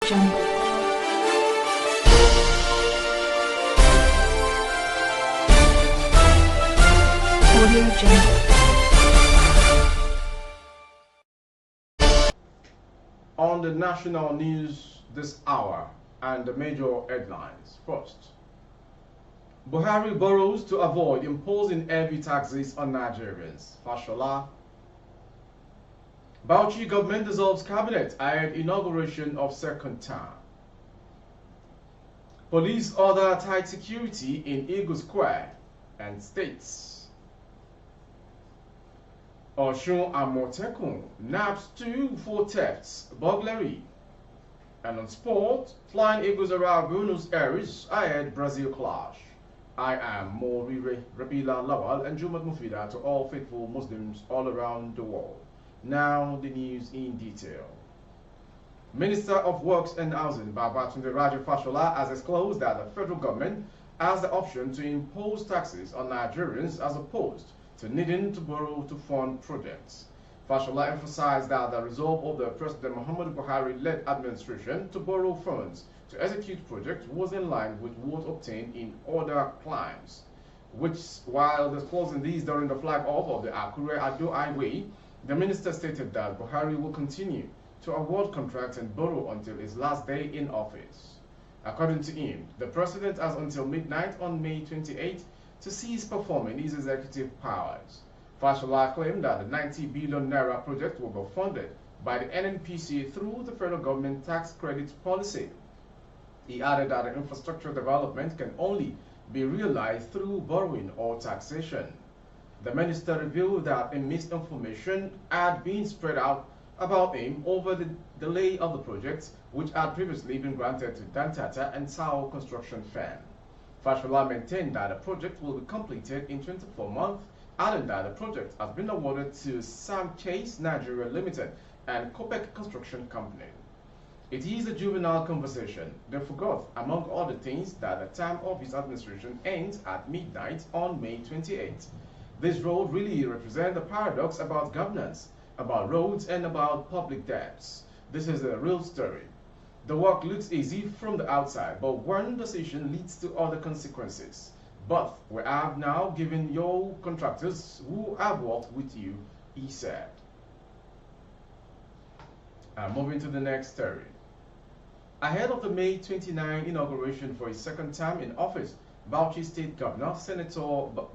Jungle. Audio Jungle. On the national news this hour and the major headlines. First, Buhari borrows to avoid imposing heavy taxes on Nigerians. Fashola. Bauchi government dissolves cabinet ahead inauguration of second term. Police order tight security in Eagle Square and states. Oshun Amotekun naps 2 for thefts, burglary. And on sport, Flying Eagles around Buenos Aires ahead Brazil clash. I am Morire Rabila Lawal and Jumat Mufida to all faithful Muslims all around the world. Now the news in detail. Minister of Works and Housing Babatunde Raja Fashola has disclosed that the federal government has the option to impose taxes on Nigerians as opposed to needing to borrow to fund projects. Fashola emphasized that the resolve of the President Muhammadu Buhari-led administration to borrow funds to execute projects was in line with what obtained in other climes, which, while disclosing these during the flag-off of the Akure-Ado Highway, the minister stated that Buhari will continue to award contracts and borrow until his last day in office. According to him, the president has until midnight on May 28 to cease performing his executive powers. Fashola claimed that the 90 billion naira project will be funded by the NNPC through the federal government tax credit policy. He added that the infrastructure development can only be realized through borrowing or taxation. The minister revealed that a misinformation had been spread out about him over the delay of the project, which had previously been granted to Dantata and Sao Construction firm. Fashola maintained that the project will be completed in 24 months, adding that the project has been awarded to Sam Chase Nigeria Limited and Kopek Construction Company. It is a juvenile conversation. They forgot, among other things, that the term of his administration ends at midnight on May 28. This road really represents the paradox about governance, about roads, and about public debts. This is a real story. The work looks easy from the outside, but one decision leads to other consequences. But we have now given your contractors who have worked with you, he said. Moving to the next story. Ahead of the May 29 inauguration for his second term in office, Bauchi State Governor Senator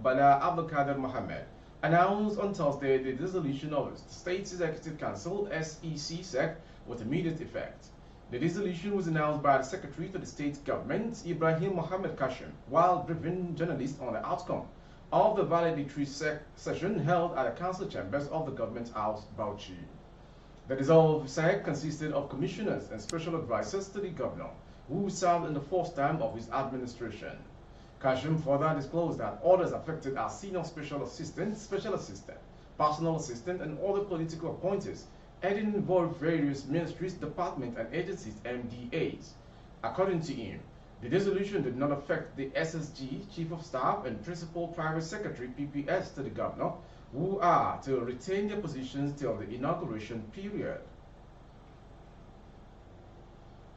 Bala Abdelkader Mohammed announced on Thursday the dissolution of the State's Executive Council (SEC) with immediate effect. The dissolution was announced by the Secretary to the State Government, Ibrahim Mohammed Kashim, while briefing journalists on the outcome of the valedictory session held at the Council Chambers of the Government House, Bauchi. The dissolved SEC consisted of commissioners and special advisors to the governor, who served in the first term of his administration. Kashim further disclosed that others affected are senior special assistant, personal assistant, and other political appointees, heading involved various ministries, departments, and agencies, MDAs. According to him, the dissolution did not affect the SSG, Chief of Staff, and Principal Private Secretary, PPS, to the governor, who are to retain their positions till the inauguration period.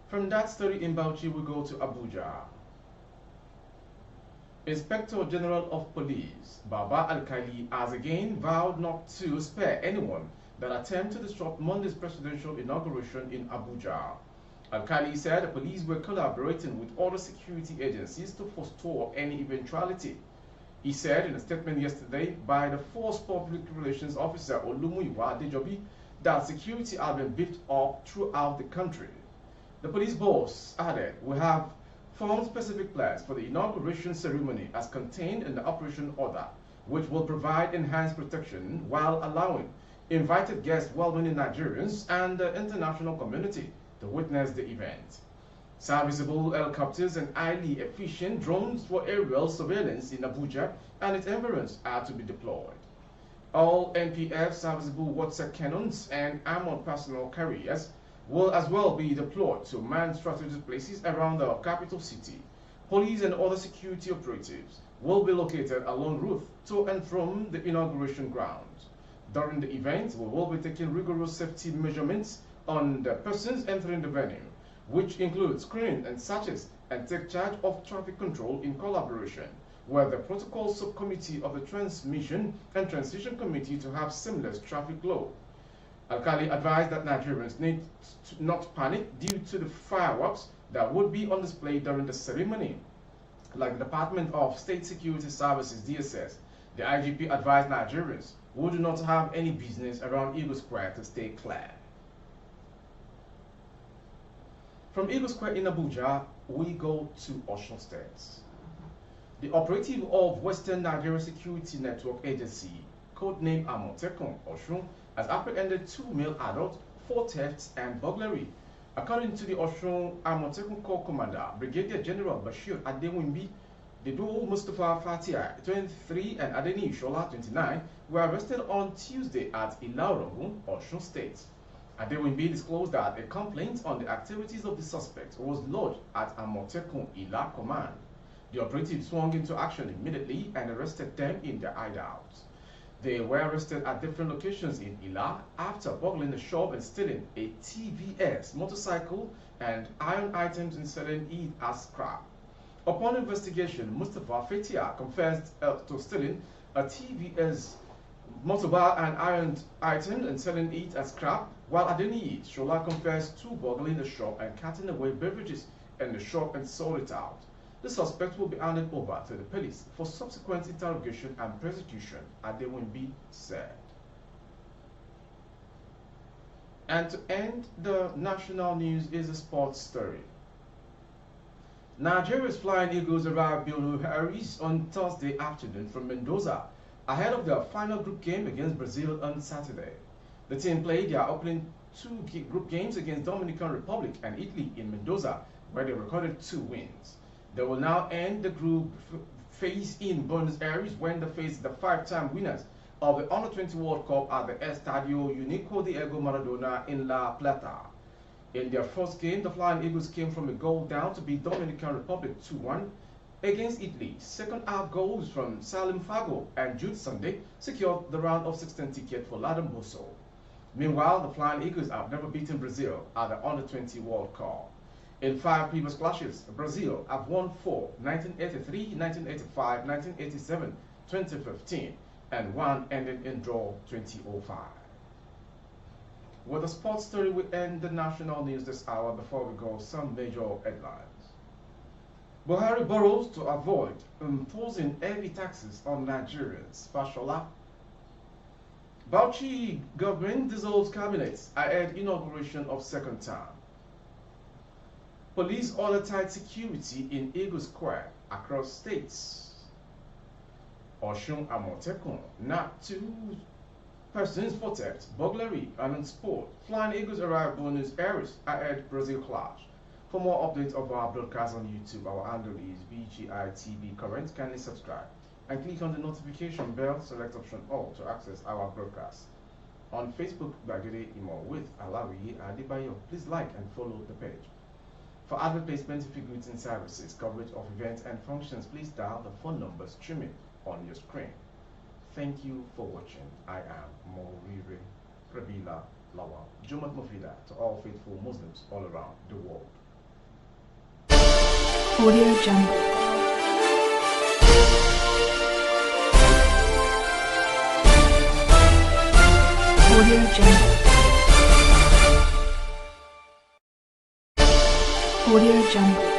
From that story in Bauchi, we go to Abuja. Inspector General of Police, Baba Alkali, has again vowed not to spare anyone that attempt to disrupt Monday's presidential inauguration in Abuja. Alkali said the police were collaborating with other security agencies to forestall any eventuality. He said in a statement yesterday by the Force Public Relations Officer Olumuyiwa Adejobi that security had been beefed up throughout the country. The police boss added, "We have formed specific plans for the inauguration ceremony as contained in the operation order, which will provide enhanced protection while allowing invited guests, well-meaning Nigerians, and the international community to witness the event." Serviceable helicopters and highly efficient drones for aerial surveillance in Abuja and its environs are to be deployed. All NPF serviceable water cannons and armored personnel carriers will as well be deployed to man strategic places around the capital city. Police and other security operatives will be located along route to and from the inauguration grounds. During the event, we will be taking rigorous safety measurements on the persons entering the venue. which include screening and searches and take charge of traffic control in collaboration with the Protocol Subcommittee of the Transmission and Transition Committee to have seamless traffic flow. Alkali advised that Nigerians need to not panic due to the fireworks that would be on display during the ceremony. Like the Department of State Security Services (DSS), the IGP advised Nigerians who do not have any business around Eagle Square to stay clear. From Eagle Square in Abuja, we go to Osun State. The operative of Western Nigeria Security Network Agency, codenamed Amotekun Osun, has apprehended 2 male adults for thefts and burglary. According to the Osun Amotekun Corps Commander, Brigadier General Bashir Adewimbi, the duo Mustafa Fatia, 23, and Adeni Shola, 29, were arrested on Tuesday at Ilaorogun, Osun State. Adewimbi disclosed that a complaint on the activities of the suspect was lodged at Amotekun Ila Command. The operatives swung into action immediately and arrested them in their hideout. They were arrested at different locations in Ila after burgling a shop and stealing a TVS motorcycle and iron items and selling it as scrap. Upon investigation, Mustafa Fetia confessed to stealing a TVS motorbike and iron items and selling it as scrap, while Adeni Shola confessed to burgling the shop and carting away beverages in the shop and sold it out. The suspect will be handed over to the police for subsequent interrogation and prosecution, Adewimbi said. And to end the national news is a sports story. Nigeria's Flying Eagles arrived Buenos Aires on Thursday afternoon from Mendoza ahead of their final group game against Brazil on Saturday. The team played their opening 2 group games against Dominican Republic and Italy in Mendoza, where they recorded 2 wins. They will now end the group phase in Buenos Aires when they face the 5-time winners of the Under-20 World Cup at the Estadio Único Diego Maradona in La Plata. In their first game, the Flying Eagles came from a goal down to beat Dominican Republic 2-1 against Italy. Second half goals from Salim Fago and Jude Sunday secured the round of 16 ticket for Ladam Boso. Meanwhile, the Flying Eagles have never beaten Brazil at the Under-20 World Cup. In 5 previous clashes, Brazil have won 4, 1983, 1985, 1987, 2015, and 1 ended in draw 2005. With the sports story, we end the national news this hour. Before we go, some major headlines. Buhari borrows to avoid imposing heavy taxes on Nigerians. Fashola. Bauchi government dissolves cabinets ahead inauguration of second term. Police order tight security in Eagle Square across states. Osun Amotekun nabbed 2 persons for theft, burglary, and on sport. Flying Eagles arrive Buenos Aires ahead Brazil clash. For more updates of our broadcast on YouTube, our handle is BGITV Current. Kindly subscribe and click on the notification bell. Select option all to access our broadcast. On Facebook, Bagede Imo with Alawi Adebayo. Please like and follow the page. For advert placement, goods and services, coverage of events and functions, please dial the phone number streaming on your screen. Thank you for watching. I am Morire Rabila Lawal. Jumat Mufida to all faithful Muslims all around the world. Audio Jungle. Audio Jungle. Audio Jungle.